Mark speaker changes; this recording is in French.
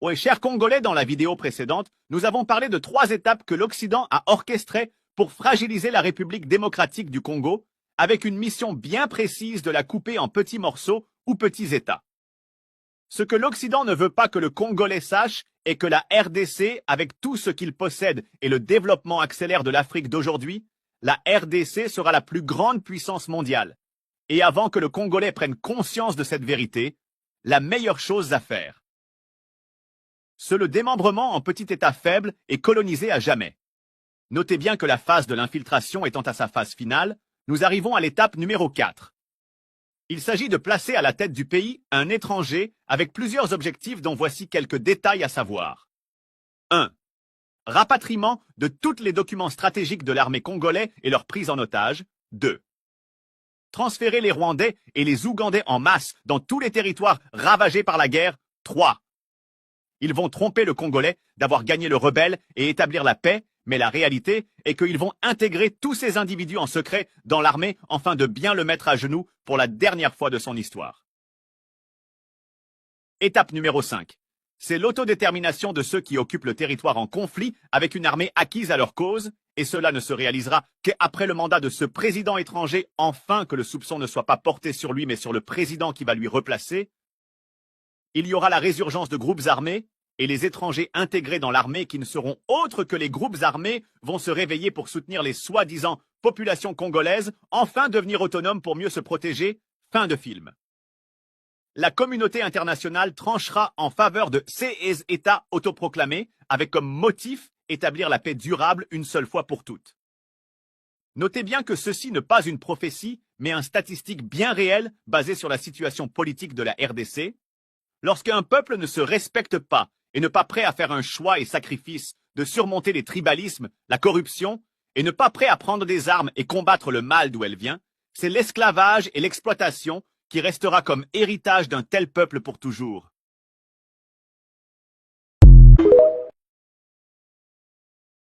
Speaker 1: Ouais, chers Congolais, dans la vidéo précédente, nous avons parlé de 3 étapes que l'Occident a orchestrées pour fragiliser la République démocratique du Congo, avec une mission bien précise de la couper en petits morceaux ou petits États. Ce que l'Occident ne veut pas que le Congolais sache est que la RDC, avec tout ce qu'il possède et le développement accélère de l'Afrique d'aujourd'hui, la RDC sera la plus grande puissance mondiale. Et avant que le Congolais prenne conscience de cette vérité, la meilleure chose à faire, c'est le démembrement en petit État faible et colonisé à jamais. Notez bien que la phase de l'infiltration étant à sa phase finale, nous arrivons à l'étape numéro 4. Il s'agit de placer à la tête du pays un étranger avec plusieurs objectifs dont voici quelques détails à savoir. 1. Rapatriement de tous les documents stratégiques de l'armée congolaise et leur prise en otage. 2. Transférer les Rwandais et les Ougandais en masse dans tous les territoires ravagés par la guerre. 3. Ils vont tromper le Congolais d'avoir gagné le rebelle et établir la paix, mais la réalité est qu'ils vont intégrer tous ces individus en secret dans l'armée afin de bien le mettre à genoux pour la dernière fois de son histoire. Étape numéro 5. C'est l'autodétermination de ceux qui occupent le territoire en conflit avec une armée acquise à leur cause, et cela ne se réalisera qu'après le mandat de ce président étranger, enfin que le soupçon ne soit pas porté sur lui mais sur le président qui va lui replacer. Il y aura la résurgence de groupes armés, et les étrangers intégrés dans l'armée qui ne seront autres que les groupes armés vont se réveiller pour soutenir les soi-disant populations congolaises, enfin devenir autonomes pour mieux se protéger. Fin de film. La communauté internationale tranchera en faveur de ces États autoproclamés, avec comme motif établir la paix durable une seule fois pour toutes. Notez bien que ceci n'est pas une prophétie, mais une statistique bien réelle basée sur la situation politique de la RDC. Lorsqu'un peuple ne se respecte pas et n'est pas prêt à faire un choix et sacrifice de surmonter les tribalismes, la corruption, et n'est pas prêt à prendre des armes et combattre le mal d'où elle vient, c'est l'esclavage et l'exploitation qui restera comme héritage d'un tel peuple pour toujours.